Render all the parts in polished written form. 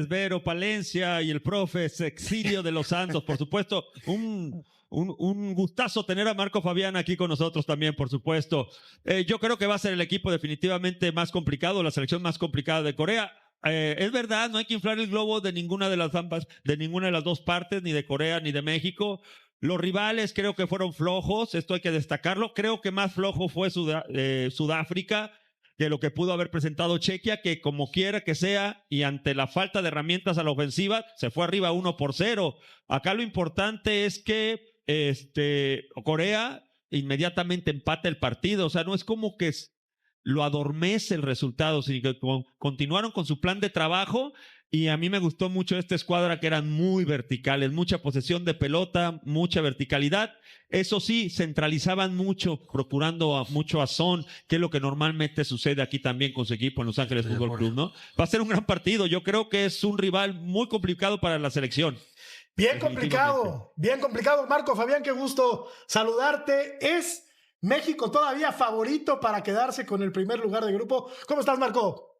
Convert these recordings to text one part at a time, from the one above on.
Vero Palencia y el profe Exilio de los Santos, por supuesto. Un gustazo tener a Marco Fabián aquí con nosotros también, por supuesto. Yo creo que va a ser el equipo definitivamente más complicado, la selección más complicada de Corea. Es verdad, no hay que inflar el globo de ninguna de las ambas, de ninguna de las dos partes, ni de Corea ni de México. Los rivales creo que fueron flojos, esto hay que destacarlo. Creo que más flojo fue Sudáfrica que lo que pudo haber presentado Chequia, que como quiera que sea, y ante la falta de herramientas a la ofensiva, se fue arriba 1-0. Acá lo importante es que Corea inmediatamente empata el partido. O sea, no es como que lo adormece el resultado, sino que continuaron con su plan de trabajo. Y a mí me gustó mucho esta escuadra, que eran muy verticales, mucha posesión de pelota, mucha verticalidad. Eso sí, centralizaban mucho, procurando mucho a Son, que es lo que normalmente sucede aquí también con su equipo en Los Ángeles Fútbol Club, ¿no? Va a ser un gran partido. Yo creo que es un rival muy complicado para la selección. Bien complicado, bien complicado. Marco Fabián, qué gusto saludarte. ¿Es México todavía favorito para quedarse con el primer lugar de grupo? ¿Cómo estás, Marco?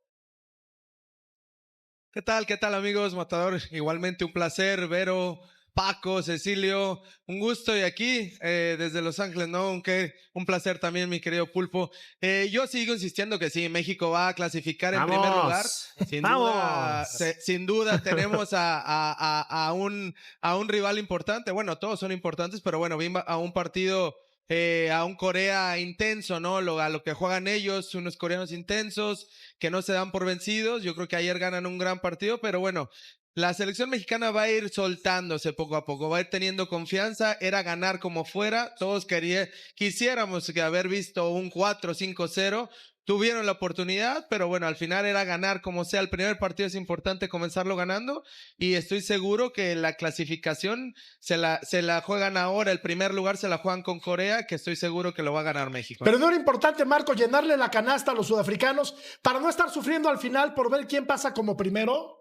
¿Qué tal amigos? Matador, igualmente un placer. Vero, Paco, Cecilio, un gusto. Y aquí desde Los Ángeles, ¿no? Aunque un placer también, mi querido Pulpo. Yo sigo insistiendo que sí, México va a clasificar en primer lugar. Sin duda tenemos a un rival importante. Bueno, todos son importantes, pero bueno, bien a un partido, a un Corea intenso, ¿no? A lo que juegan ellos, unos coreanos intensos que no se dan por vencidos. Yo creo que ayer ganan un gran partido, pero bueno, la selección mexicana va a ir soltándose poco a poco, va a ir teniendo confianza. Era ganar como fuera. Todos quisiéramos haber visto un 4-5-0. Tuvieron la oportunidad, pero bueno, al final era ganar como sea. El primer partido es importante comenzarlo ganando, y estoy seguro que la clasificación se la juegan ahora. El primer lugar se la juegan con Corea, que estoy seguro que lo va a ganar México. Pero no era importante, Marco, llenarle la canasta a los sudafricanos para no estar sufriendo al final por ver quién pasa como primero.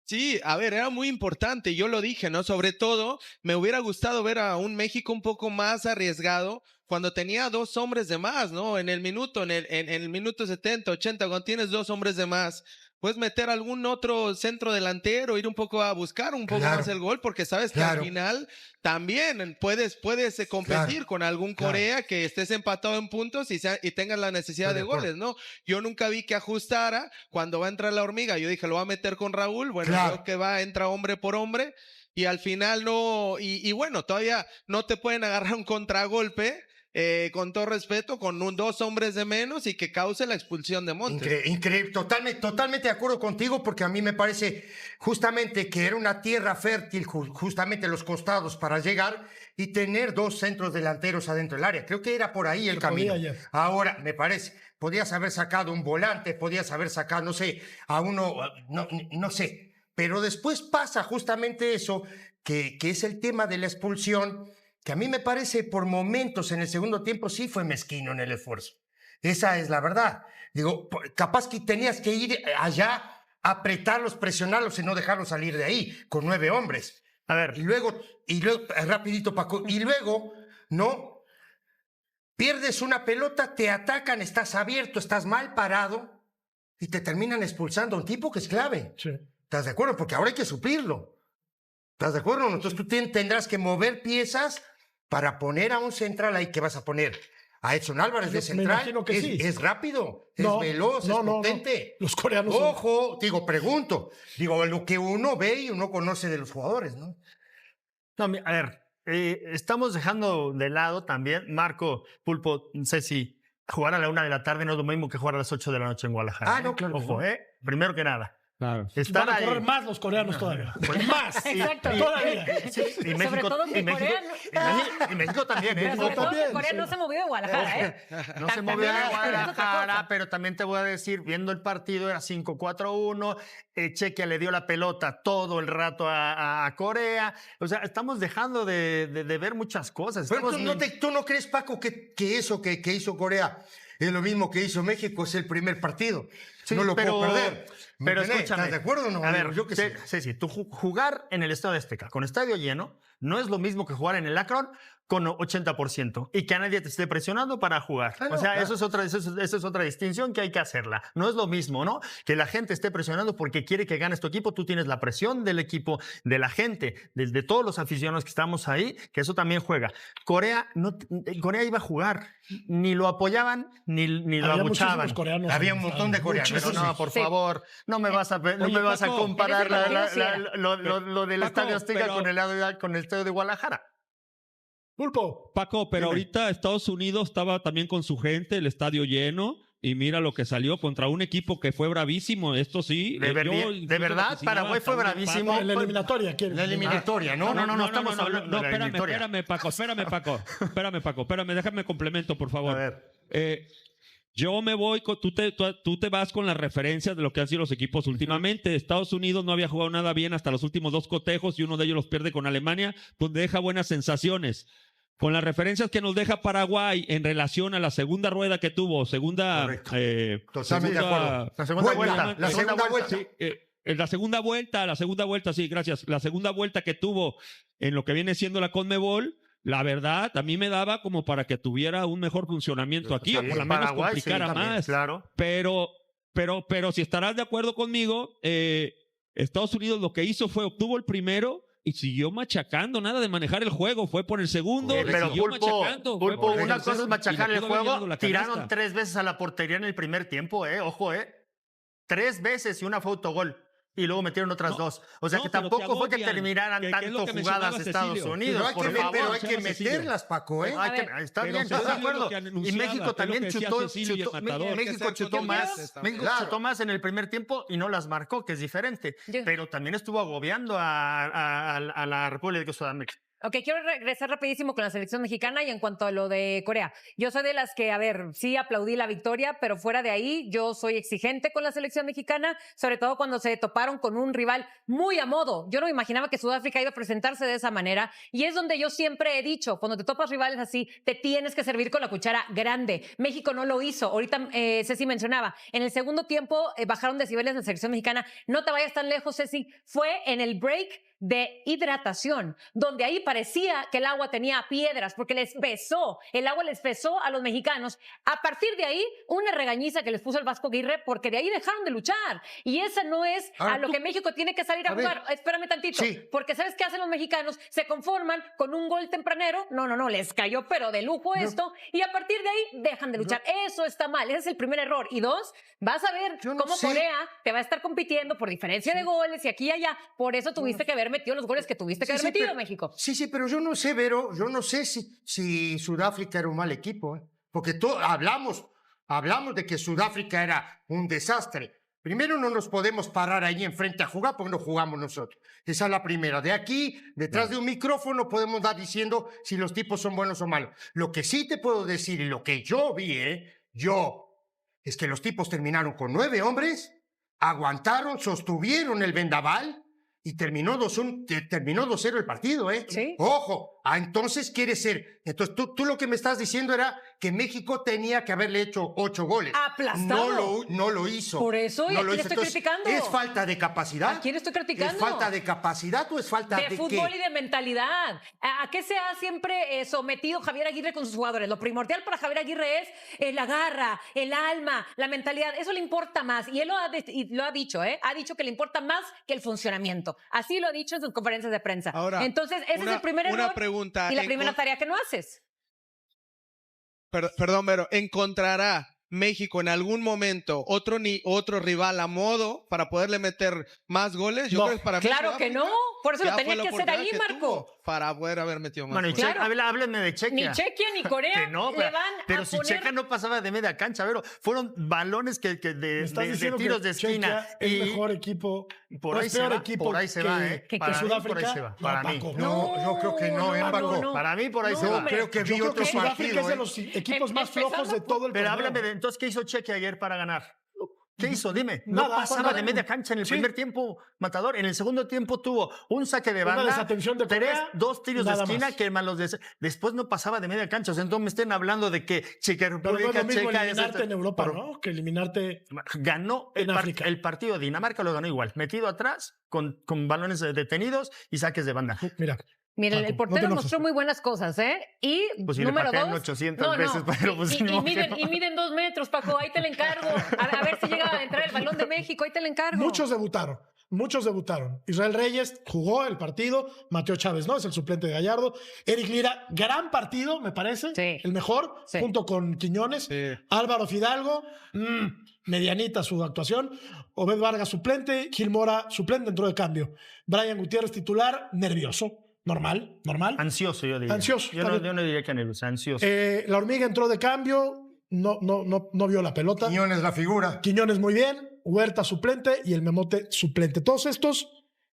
Sí, a ver, era muy importante, yo lo dije, ¿no? Sobre todo, me hubiera gustado ver a un México un poco más arriesgado cuando tenía 2 hombres de más, ¿no? En el minuto 70, 80, cuando tienes 2 hombres de más, puedes meter algún otro centro delantero, ir un poco a buscar un poco más el gol, porque sabes que al final también puedes competir con algún Corea que estés empatado en puntos y tengas la necesidad de goles, ¿no? Yo nunca vi que ajustara cuando va a entrar la hormiga. Yo dije, lo va a meter con Raúl. Bueno, creo que entra hombre por hombre, y al final no. Y bueno, todavía no te pueden agarrar un contragolpe. Con todo respeto, con 2 hombres de menos, y que cause la expulsión de Montes. Increíble, totalmente de acuerdo contigo, porque a mí me parece justamente que era una tierra fértil, justamente los costados para llegar y tener 2 centros delanteros adentro del área. Creo que era por ahí el camino. Ahora, me parece, podías haber sacado un volante, podías haber sacado, no sé, a uno, no sé, pero después pasa justamente eso, que es el tema de la expulsión, que a mí me parece por momentos en el segundo tiempo sí fue mezquino en el esfuerzo. Esa es la verdad. Digo, capaz que tenías que ir allá, apretarlos, presionarlos y no dejarlos salir de ahí con 9 hombres. A ver. Y luego rapidito, Paco, y luego, ¿no? Pierdes una pelota, te atacan, estás abierto, estás mal parado y te terminan expulsando a un tipo que es clave. Sí. ¿Estás de acuerdo? Porque ahora hay que suplirlo. ¿Estás de acuerdo? Entonces tú tendrás que mover piezas para poner a un central ahí. ¿Que vas a poner? A Edson Álvarez de central. Me imagino que sí. Es rápido, es veloz, es potente. No. Los coreanos Ojo, pregunto. Lo que uno ve y uno conoce de los jugadores, ¿no? No, a ver, estamos dejando de lado también, Marco, Pulpo, no sé si jugar a la 1 de la tarde no es lo mismo que jugar a las 8 de la noche en Guadalajara. No, claro. Ojo, primero que nada. Claro. Van a correr más los coreanos todavía. Pues más. Exacto. Todavía. Y México, sobre todo que Corea. Y México también, Pero sobre todo que Corea no se movió de Guadalajara, No se movió de Guadalajara, pero también te voy a decir, viendo el partido era 5-4-1, Chequia le dio la pelota todo el rato a Corea. O sea, estamos dejando de ver muchas cosas. Pero ¿tú no crees, Paco, que eso que hizo Corea es lo mismo que hizo México? Es el primer partido. O Sí, no lo puedo perder. Pero ¿Entendés? escúchame. ¿Estás de acuerdo o no? A ver, Yo que sí. Ceci, tú jugar en el Estadio Azteca con estadio lleno no es lo mismo que jugar en el Akron con 80% y que a nadie te esté presionando para jugar. Ah, no, o sea, claro. eso es otra distinción que hay que hacerla. No es lo mismo, ¿no? Que la gente esté presionando porque quiere que ganes tu equipo. Tú tienes la presión del equipo, de la gente, de todos los aficionados que estamos ahí, que eso también juega. Corea iba a jugar. Ni lo apoyaban, ni lo Había abuchaban. muchísimos coreanos. Había un montón de coreanos. Pero Eso sí. no, por Sí. favor, no me vas a Paco, comparar en ese partido sí era. lo del Paco, Estadio Azteca pero- con el Estadio de Guadalajara. Pulpo. Paco, pero Dime. ahorita Estados Unidos estaba también con su gente, el estadio lleno, y mira lo que salió contra un equipo que fue bravísimo, esto sí. De verdad, vaticinaba Paraguay hasta fue un bravísimo. En la eliminatoria, ¿quién? La eliminatoria, ¿no? No, estamos hablando de la espérame, eliminatoria. espérame, Paco, déjame complemento, por favor. A ver. Yo me voy, tú te vas con las referencias de lo que han sido los equipos últimamente. Estados Unidos no había jugado nada bien hasta los últimos 2 cotejos y uno de ellos los pierde con Alemania, donde deja buenas sensaciones. Con las referencias que nos deja Paraguay en relación a la segunda rueda que tuvo, Correcto. Totalmente de acuerdo. La segunda vuelta. La segunda vuelta. Sí, en la segunda vuelta, sí, gracias. La segunda vuelta que tuvo en lo que viene siendo la CONMEBOL, la verdad, a mí me daba como para que tuviera un mejor funcionamiento aquí, o por lo menos Paraguay, complicara sí, también, más. claro. Pero si estarás de acuerdo conmigo, Estados Unidos lo que hizo fue obtuvo el primero y siguió machacando, nada de manejar el juego, fue por el segundo, le Pero siguió Pulpo, machacando. fue Pulpo, por el una tercero, cosa es machacar y le el pudo haber llegado juego, la tiraron canasta. 3 veces a la portería en el primer tiempo, ojo, 3 veces y una fue autogol. Y luego metieron otras 2. O sea no, que pero te tampoco fue que agobian. terminaran ¿Qué es tanto lo que jugadas mencionaba Estados Cecilio? Unidos, por Pero favor. hay que meterlas, Paco, ¿eh? Hay A que- ver, está pero bien, estoy de Cecilio acuerdo. lo que Y anunciaba, México es lo también que decía chutó, Cecilio y el matador. México chutó más en el primer tiempo y no las marcó, que es diferente. Yo- Pero también estuvo agobiando a la República de Sudamérica. Ok, quiero regresar rapidísimo con la selección mexicana y en cuanto a lo de Corea. Yo soy de las que, a ver, sí aplaudí la victoria, pero fuera de ahí yo soy exigente con la selección mexicana, sobre todo cuando se toparon con un rival muy a modo. Yo no me imaginaba que Sudáfrica iba a presentarse de esa manera y es donde yo siempre he dicho, cuando te topas rivales así, te tienes que servir con la cuchara grande. México no lo hizo. Ahorita Ceci mencionaba, en el segundo tiempo bajaron decibeles en la selección mexicana. No te vayas tan lejos, Ceci. Fue en el break de hidratación, donde ahí parecía que el agua tenía piedras, porque el agua les pesó a los mexicanos. A partir de ahí, una regañiza que les puso el Vasco Aguirre, porque de ahí dejaron de luchar. Y esa no es Ahora a lo tú- que México tiene que salir a a ver. jugar. Espérame tantito, Sí. porque ¿sabes qué hacen los mexicanos? Se conforman con un gol tempranero, no, les cayó pero de lujo esto, y a partir de ahí dejan de luchar. Eso está mal, ese es el primer error. Y 2, vas a ver Yo no cómo sé. Corea te va a estar compitiendo por diferencia de goles y aquí y allá. Por eso tuviste que haber metido los goles que tuviste que haber metido, pero- México. Sí, pero yo no sé, Vero, yo no sé si Sudáfrica era un mal equipo, ¿eh? Porque hablamos de que Sudáfrica era un desastre. Primero, no nos podemos parar ahí enfrente a jugar porque no jugamos nosotros. Esa es la primera. De aquí, detrás de un micrófono, podemos estar diciendo si los tipos son buenos o malos. Lo que sí te puedo decir y lo que yo vi, es que los tipos terminaron con 9 hombres, aguantaron, sostuvieron el vendaval y terminó 2-0 el partido, ¿eh? Sí. Ojo, entonces quiere ser. Entonces tú lo que me estás diciendo era que México tenía que haberle hecho 8 goles. Aplastado. No lo hizo. Por eso, ¿y no a lo quién hizo. estoy criticando? ¿Es falta de capacidad? ¿A quién estoy criticando? ¿Es falta de capacidad o es falta de De fútbol qué? y de mentalidad. ¿A qué se ha siempre sometido Javier Aguirre con sus jugadores? Lo primordial para Javier Aguirre es la garra, el alma, la mentalidad. Eso le importa más. Y él lo ha dicho, ¿eh? Ha dicho que le importa más que el funcionamiento. Así lo ha dicho en sus conferencias de prensa. Ahora, entonces, ese es el primer error una pregunta. y la primera tarea que no haces. Perdón, pero ¿encontrará México en algún momento otro rival a modo para poderle meter más goles? Yo No, creo que para mí Claro que no. Por eso ya lo fue tenía la que hacer oportunidad ahí, que Marco. tuvo para poder haber metido más Bueno, y goles. Claro. háblenme de Chequia. Ni Chequia ni Corea Que no, le van pero a si poner... Checa no pasaba de media cancha, pero fueron balones Me de estás diciendo tiros que de esquina. Chequia es mejor equipo, por o ahí es se peor va, equipo por ahí se va, ¿eh? que Para mí, Sudáfrica. por ahí se va. No, Para mí. Paco. No, yo creo que no, ¿eh, Paco? no. Para mí, por ahí No, se va. hombre. Yo creo que vi Yo creo otro que Sudáfrica partido. es de ¿eh? los equipos más Empezando flojos de todo el Pero torneo. háblame de entonces, ¿qué hizo Chequia ayer para ganar? ¿Qué hizo? Dime. No Nada, pasaba nada. de media cancha en el Sí. primer tiempo, Matador. En el segundo tiempo tuvo un saque de banda, Una desatención de Corea, 2 tiros de nada esquina, más. que después no pasaba de media cancha. O sea, entonces me estén hablando de que Checa Pero no es República lo mismo Checa eliminarte en Europa, pero ¿no? Que eliminarte... ganó En África. el partido. Dinamarca lo ganó igual, metido atrás, con balones detenidos y saques de banda. Mira, Miren, Paco, el no te portero enojes. mostró muy buenas cosas, ¿eh? Y Pues si le número patean 2. 800 veces, pero pues y, ni modo que miden, no. y miden 2 metros, Paco. Ahí te la encargo. A ver si llega a entrar el balón de México. Ahí te la encargo. muchos debutaron. Israel Reyes jugó el partido, Mateo Chávez, ¿no? Es el suplente de Gallardo. Eric Lira, gran partido, me parece. Sí. El mejor, Sí. junto con Quiñones. Sí. Álvaro Fidalgo, medianita su actuación. Obed Vargas, suplente. Gil Mora, suplente, entró de cambio. Brian Gutiérrez, titular, nervioso. Normal. Ansioso, yo diría. Ansioso, Yo está bien. no diría que nervioso, ansioso. La Hormiga entró de cambio, no vio la pelota. Quiñones la figura. Quiñones muy bien, Huerta suplente y el Memote suplente. Todos estos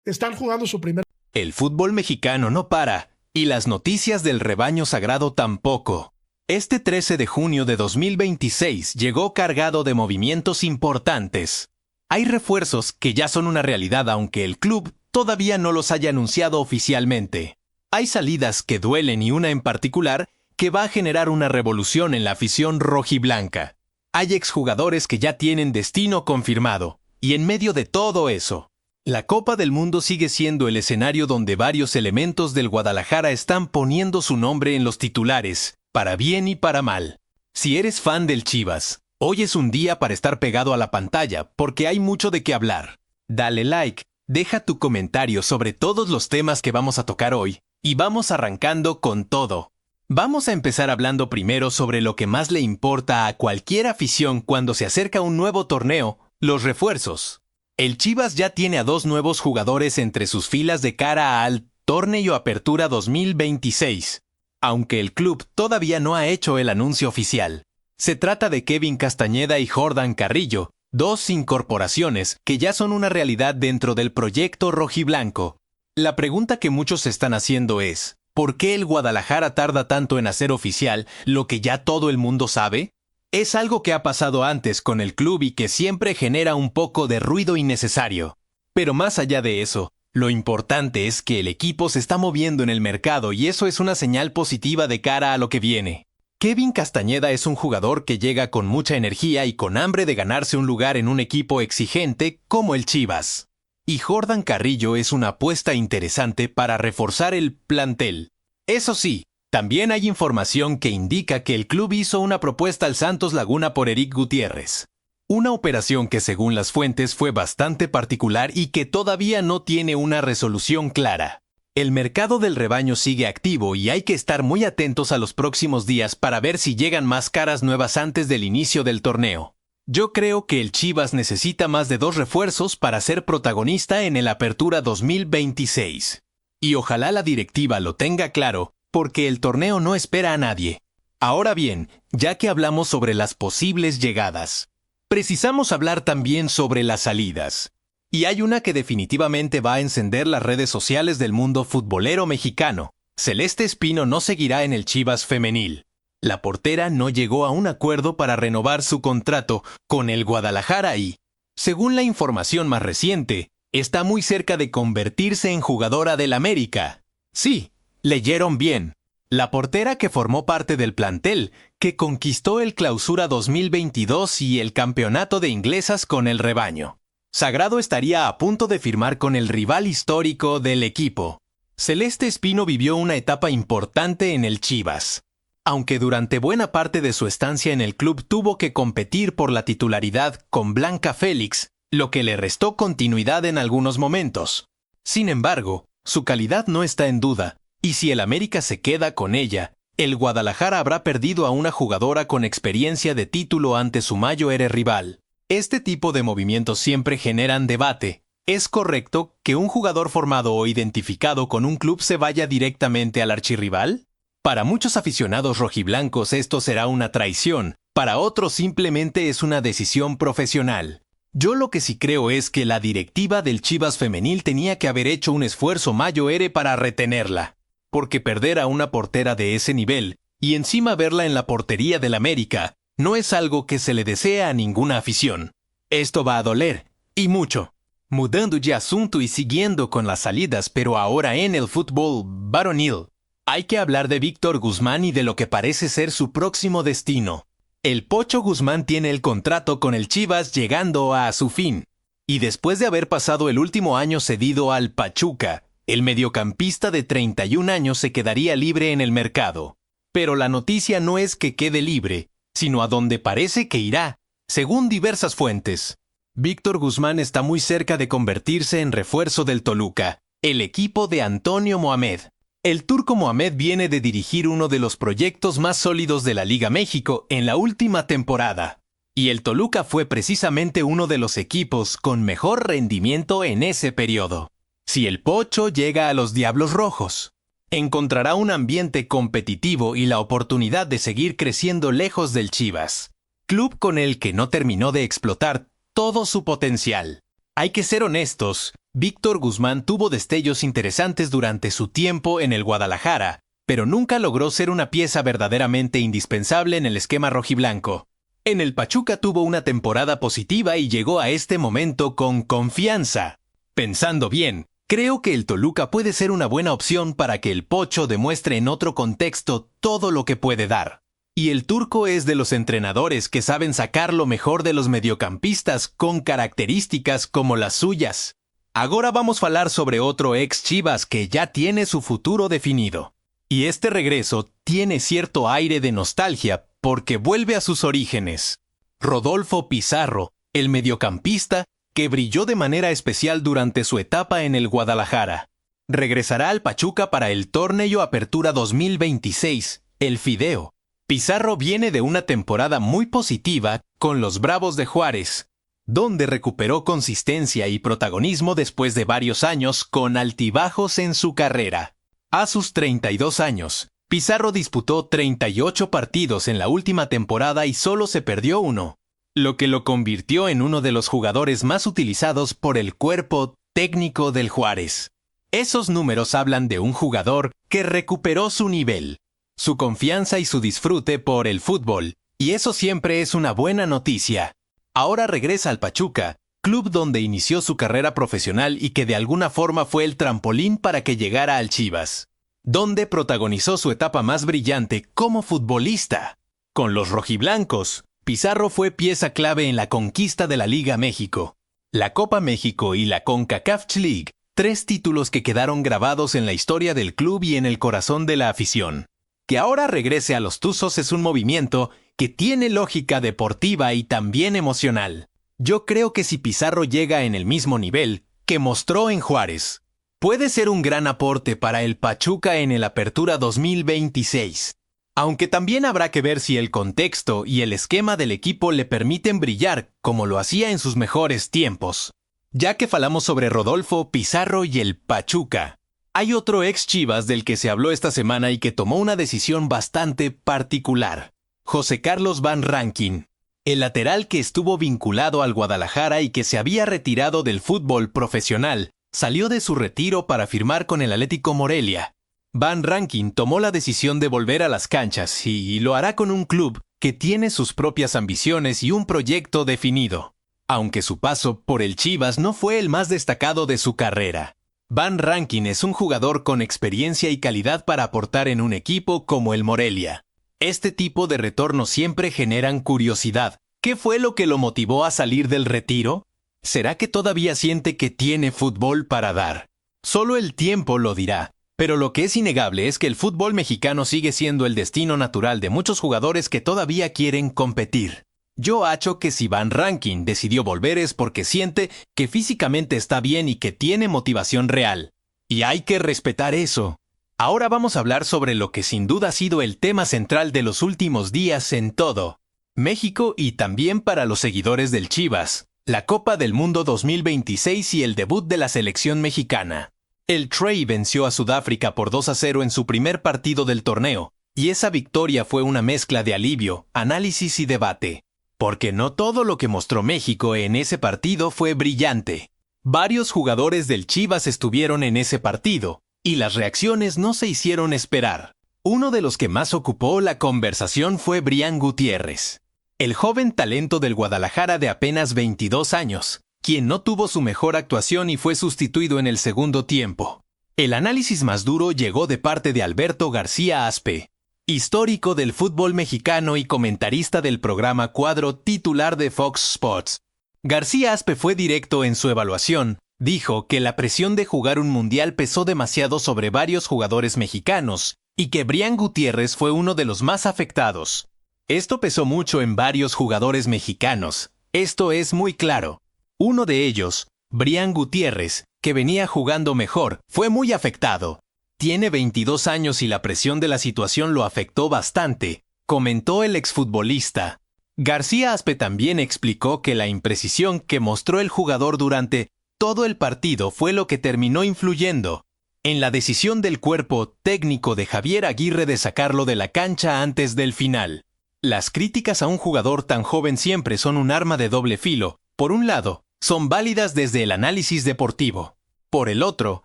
están jugando su primer. El fútbol mexicano no para, y las noticias del rebaño sagrado tampoco. Este 13 de junio de 2026 llegó cargado de movimientos importantes. Hay refuerzos que ya son una realidad aunque el club todavía no los haya anunciado oficialmente. Hay salidas que duelen y una en particular que va a generar una revolución en la afición rojiblanca. Hay exjugadores que ya tienen destino confirmado, y en medio de todo eso, la Copa del Mundo sigue siendo el escenario donde varios elementos del Guadalajara están poniendo su nombre en los titulares, para bien y para mal. Si eres fan del Chivas, hoy es un día para estar pegado a la pantalla, porque hay mucho de qué hablar. Dale like, deja tu comentario sobre todos los temas que vamos a tocar hoy, y vamos arrancando con todo. Vamos a empezar hablando primero sobre lo que más le importa a cualquier afición cuando se acerca un nuevo torneo, los refuerzos. El Chivas ya tiene a 2 nuevos jugadores entre sus filas de cara al Torneo Apertura 2026, aunque el club todavía no ha hecho el anuncio oficial. Se trata de Kevin Castañeda y Jordan Carrillo, 2 incorporaciones que ya son una realidad dentro del proyecto rojiblanco. La pregunta que muchos se están haciendo es, ¿por qué el Guadalajara tarda tanto en hacer oficial lo que ya todo el mundo sabe? Es algo que ha pasado antes con el club y que siempre genera un poco de ruido innecesario. Pero más allá de eso, lo importante es que el equipo se está moviendo en el mercado y eso es una señal positiva de cara a lo que viene. Kevin Castañeda es un jugador que llega con mucha energía y con hambre de ganarse un lugar en un equipo exigente como el Chivas. Y Jordan Carrillo es una apuesta interesante para reforzar el plantel. Eso sí, también hay información que indica que el club hizo una propuesta al Santos Laguna por Eric Gutiérrez. Una operación que según las fuentes fue bastante particular y que todavía no tiene una resolución clara. El mercado del rebaño sigue activo y hay que estar muy atentos a los próximos días para ver si llegan más caras nuevas antes del inicio del torneo. Yo creo que el Chivas necesita más de 2 refuerzos para ser protagonista en el Apertura 2026. Y ojalá la directiva lo tenga claro, porque el torneo no espera a nadie. Ahora bien, ya que hablamos sobre las posibles llegadas, precisamos hablar también sobre las salidas. Y hay una que definitivamente va a encender las redes sociales del mundo futbolero mexicano. Celeste Espino no seguirá en el Chivas femenil. La portera no llegó a un acuerdo para renovar su contrato con el Guadalajara y, según la información más reciente, está muy cerca de convertirse en jugadora del América. Sí, leyeron bien. La portera que formó parte del plantel, que conquistó el Clausura 2022 y el Campeonato de Inglesas con el rebaño. Sagrado estaría a punto de firmar con el rival histórico del equipo. Celeste Espino vivió una etapa importante en el Chivas. Aunque durante buena parte de su estancia en el club tuvo que competir por la titularidad con Blanca Félix, lo que le restó continuidad en algunos momentos. Sin embargo, su calidad no está en duda, y si el América se queda con ella, el Guadalajara habrá perdido a una jugadora con experiencia de título ante su mayor rival. Este tipo de movimientos siempre generan debate. ¿Es correcto que un jugador formado o identificado con un club se vaya directamente al archirrival? Para muchos aficionados rojiblancos esto será una traición, para otros simplemente es una decisión profesional. Yo lo que sí creo es que la directiva del Chivas femenil tenía que haber hecho un esfuerzo mayor para retenerla, porque perder a una portera de ese nivel, y encima verla en la portería del América, no es algo que se le desea a ninguna afición. Esto va a doler, y mucho. Mudando de asunto y siguiendo con las salidas, pero ahora en el fútbol varonil, hay que hablar de Víctor Guzmán y de lo que parece ser su próximo destino. El Pocho Guzmán tiene el contrato con el Chivas llegando a su fin. Y después de haber pasado el último año cedido al Pachuca, el mediocampista de 31 años se quedaría libre en el mercado. Pero la noticia no es que quede libre, sino a donde parece que irá, según diversas fuentes. Víctor Guzmán está muy cerca de convertirse en refuerzo del Toluca, el equipo de Antonio Mohamed. El turco Mohamed viene de dirigir uno de los proyectos más sólidos de la Liga México en la última temporada. Y el Toluca fue precisamente uno de los equipos con mejor rendimiento en ese periodo. Si el Pocho llega a los Diablos Rojos, encontrará un ambiente competitivo y la oportunidad de seguir creciendo lejos del Chivas, club con el que no terminó de explotar todo su potencial. Hay que ser honestos, Víctor Guzmán tuvo destellos interesantes durante su tiempo en el Guadalajara, pero nunca logró ser una pieza verdaderamente indispensable en el esquema rojiblanco. En el Pachuca tuvo una temporada positiva y llegó a este momento con confianza. Pensando bien, creo que el Toluca puede ser una buena opción para que el Pocho demuestre en otro contexto todo lo que puede dar. Y el turco es de los entrenadores que saben sacar lo mejor de los mediocampistas con características como las suyas. Ahora vamos a hablar sobre otro ex Chivas que ya tiene su futuro definido. Y este regreso tiene cierto aire de nostalgia porque vuelve a sus orígenes. Rodolfo Pizarro, el mediocampista que brilló de manera especial durante su etapa en el Guadalajara, regresará al Pachuca para el Torneo Apertura 2026, el Fideo. Pizarro viene de una temporada muy positiva con los Bravos de Juárez, donde recuperó consistencia y protagonismo después de varios años con altibajos en su carrera. A sus 32 años, Pizarro disputó 38 partidos en la última temporada y solo se perdió uno, lo que lo convirtió en uno de los jugadores más utilizados por el cuerpo técnico del Juárez. Esos números hablan de un jugador que recuperó su nivel, su confianza y su disfrute por el fútbol, y eso siempre es una buena noticia. Ahora regresa al Pachuca, club donde inició su carrera profesional y que de alguna forma fue el trampolín para que llegara al Chivas, donde protagonizó su etapa más brillante como futbolista. Con los rojiblancos, Pizarro fue pieza clave en la conquista de la Liga México, la Copa México y la CONCACAF League, 3 títulos que quedaron grabados en la historia del club y en el corazón de la afición. Que ahora regrese a los Tuzos es un movimiento que tiene lógica deportiva y también emocional. Yo creo que si Pizarro llega en el mismo nivel que mostró en Juárez, puede ser un gran aporte para el Pachuca en el Apertura 2026. Aunque también habrá que ver si el contexto y el esquema del equipo le permiten brillar como lo hacía en sus mejores tiempos. Ya que falamos sobre Rodolfo, Pizarro y el Pachuca, hay otro ex Chivas del que se habló esta semana y que tomó una decisión bastante particular. José Carlos Van Rankin, el lateral que estuvo vinculado al Guadalajara y que se había retirado del fútbol profesional, salió de su retiro para firmar con el Atlético Morelia. Van Rankin tomó la decisión de volver a las canchas y lo hará con un club que tiene sus propias ambiciones y un proyecto definido. Aunque su paso por el Chivas no fue el más destacado de su carrera, Van Rankin es un jugador con experiencia y calidad para aportar en un equipo como el Morelia. Este tipo de retornos siempre generan curiosidad. ¿Qué fue lo que lo motivó a salir del retiro? ¿Será que todavía siente que tiene fútbol para dar? Solo el tiempo lo dirá. Pero lo que es innegable es que el fútbol mexicano sigue siendo el destino natural de muchos jugadores que todavía quieren competir. Yo acho que si Van Rankin decidió volver es porque siente que físicamente está bien y que tiene motivación real. Y hay que respetar eso. Ahora vamos a hablar sobre lo que sin duda ha sido el tema central de los últimos días en todo México y también para los seguidores del Chivas, la Copa del Mundo 2026 y el debut de la selección mexicana. El Tri venció a Sudáfrica por 2-0 en su primer partido del torneo, y esa victoria fue una mezcla de alivio, análisis y debate. Porque no todo lo que mostró México en ese partido fue brillante. Varios jugadores del Chivas estuvieron en ese partido, y las reacciones no se hicieron esperar. Uno de los que más ocupó la conversación fue Brian Gutiérrez. el joven talento del Guadalajara de apenas 22 años, quien no tuvo su mejor actuación y fue sustituido en el segundo tiempo. El análisis más duro llegó de parte de Alberto García Aspe, histórico del fútbol mexicano y comentarista del programa Cuadro titular de Fox Sports. García Aspe fue directo en su evaluación. Dijo que la presión de jugar un mundial pesó demasiado sobre varios jugadores mexicanos y que Brian Gutiérrez fue uno de los más afectados. Esto pesó mucho en varios jugadores mexicanos. Esto es muy claro. Uno de ellos, Brian Gutiérrez, que venía jugando mejor, fue muy afectado. Tiene 22 años y la presión de la situación lo afectó bastante, comentó el exfutbolista. García Aspe también explicó que la imprecisión que mostró el jugador durante todo el partido fue lo que terminó influyendo en la decisión del cuerpo técnico de Javier Aguirre de sacarlo de la cancha antes del final. Las críticas a un jugador tan joven siempre son un arma de doble filo. Por un lado, son válidas desde el análisis deportivo. Por el otro,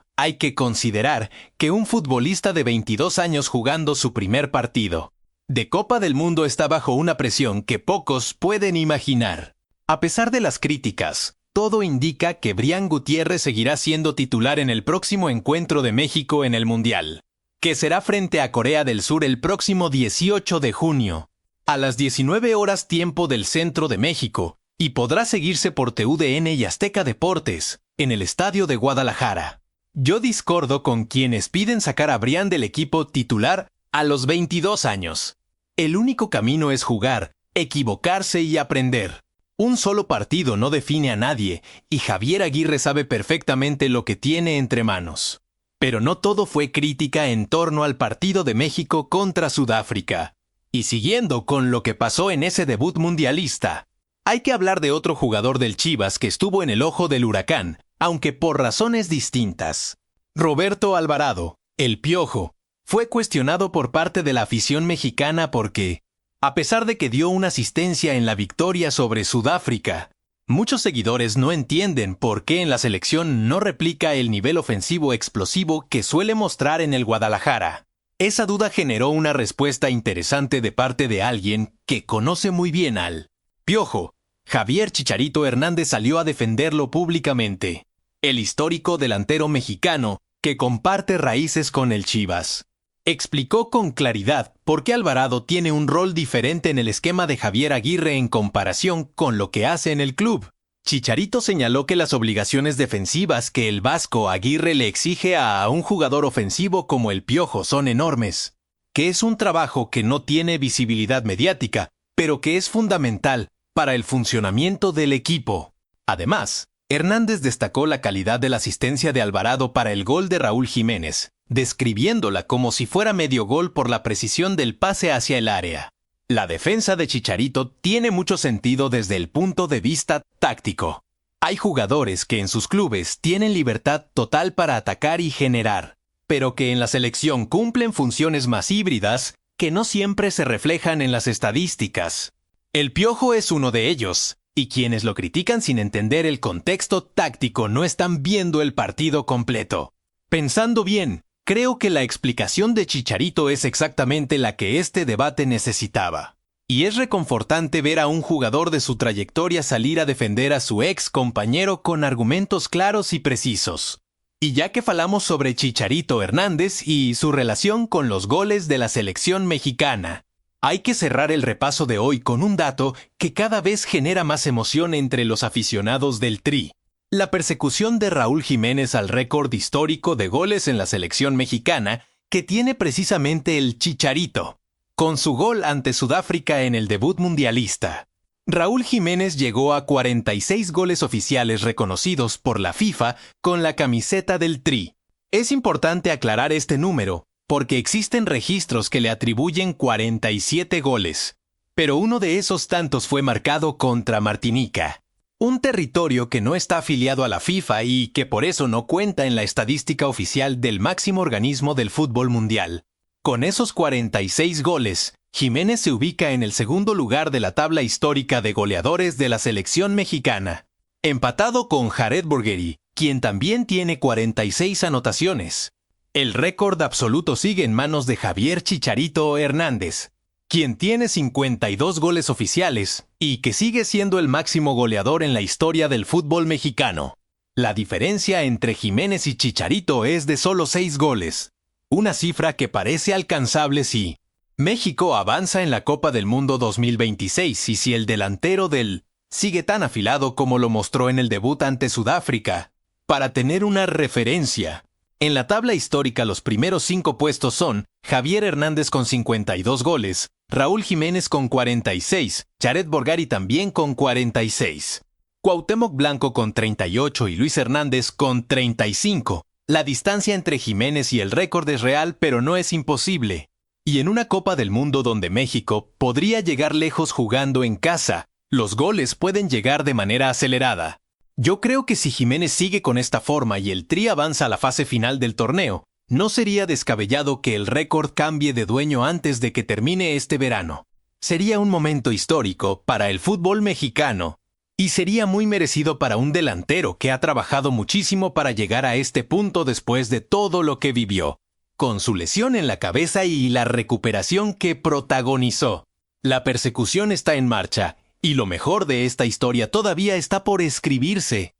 hay que considerar que un futbolista de 22 años jugando su primer partido de Copa del Mundo está bajo una presión que pocos pueden imaginar. A pesar de las críticas, todo indica que Brian Gutiérrez seguirá siendo titular en el próximo encuentro de México en el Mundial, que será frente a Corea del Sur el próximo 18 de junio, a las 19 horas tiempo del centro de México, y podrá seguirse por TUDN y Azteca Deportes, en el estadio de Guadalajara. Yo discordo con quienes piden sacar a Brian del equipo titular a los 22 años. El único camino es jugar, equivocarse y aprender. Un solo partido no define a nadie, y Javier Aguirre sabe perfectamente lo que tiene entre manos. Pero no todo fue crítica en torno al partido de México contra Sudáfrica. Y siguiendo con lo que pasó en ese debut mundialista, hay que hablar de otro jugador del Chivas que estuvo en el ojo del huracán, aunque por razones distintas. Roberto Alvarado, el Piojo, fue cuestionado por parte de la afición mexicana porque, a pesar de que dio una asistencia en la victoria sobre Sudáfrica, muchos seguidores no entienden por qué en la selección no replica el nivel ofensivo explosivo que suele mostrar en el Guadalajara. Esa duda generó una respuesta interesante de parte de alguien que conoce muy bien al Piojo. Javier Chicharito Hernández salió a defenderlo públicamente. El histórico delantero mexicano que comparte raíces con el Chivas. Explicó con claridad por qué Alvarado tiene un rol diferente en el esquema de Javier Aguirre en comparación con lo que hace en el club. Chicharito señaló que las obligaciones defensivas que el vasco Aguirre le exige a un jugador ofensivo como el Piojo son enormes, que es un trabajo que no tiene visibilidad mediática, pero que es fundamental para el funcionamiento del equipo. Además, Hernández destacó la calidad de la asistencia de Alvarado para el gol de Raúl Jiménez, describiéndola como si fuera medio gol por la precisión del pase hacia el área. La defensa de Chicharito tiene mucho sentido desde el punto de vista táctico. Hay jugadores que en sus clubes tienen libertad total para atacar y generar, pero que en la selección cumplen funciones más híbridas que no siempre se reflejan en las estadísticas. El Piojo es uno de ellos, y quienes lo critican sin entender el contexto táctico no están viendo el partido completo. Pensando bien, creo que la explicación de Chicharito es exactamente la que este debate necesitaba. Y es reconfortante ver a un jugador de su trayectoria salir a defender a su ex compañero con argumentos claros y precisos. Y ya que falamos sobre Chicharito Hernández y su relación con los goles de la selección mexicana, hay que cerrar el repaso de hoy con un dato que cada vez genera más emoción entre los aficionados del Tri. La persecución de Raúl Jiménez al récord histórico de goles en la selección mexicana que tiene precisamente el Chicharito, con su gol ante Sudáfrica en el debut mundialista. Raúl Jiménez llegó a 46 goles oficiales reconocidos por la FIFA con la camiseta del Tri. Es importante aclarar este número, porque existen registros que le atribuyen 47 goles, pero uno de esos tantos fue marcado contra Martinica, un territorio que no está afiliado a la FIFA y que por eso no cuenta en la estadística oficial del máximo organismo del fútbol mundial. Con esos 46 goles, Jiménez se ubica en el segundo lugar de la tabla histórica de goleadores de la selección mexicana, empatado con Jared Borghetti, quien también tiene 46 anotaciones. El récord absoluto sigue en manos de Javier Chicharito Hernández. quien tiene 52 goles oficiales y que sigue siendo el máximo goleador en la historia del fútbol mexicano. La diferencia entre Jiménez y Chicharito es de solo 6 goles, una cifra que parece alcanzable si México avanza en la Copa del Mundo 2026 y si el delantero del sigue tan afilado como lo mostró en el debut ante Sudáfrica. Para tener una referencia, en la tabla histórica los primeros 5 puestos son Javier Hernández con 52 goles, Raúl Jiménez con 46, Jared Borgari también con 46, Cuauhtémoc Blanco con 38 y Luis Hernández con 35. La distancia entre Jiménez y el récord es real, pero no es imposible. Y en una Copa del Mundo donde México podría llegar lejos jugando en casa, los goles pueden llegar de manera acelerada. Yo creo que si Jiménez sigue con esta forma y el Tri avanza a la fase final del torneo, no sería descabellado que el récord cambie de dueño antes de que termine este verano. Sería un momento histórico para el fútbol mexicano y sería muy merecido para un delantero que ha trabajado muchísimo para llegar a este punto después de todo lo que vivió, con su lesión en la cabeza y la recuperación que protagonizó. La persecución está en marcha. Y lo mejor de esta historia todavía está por escribirse.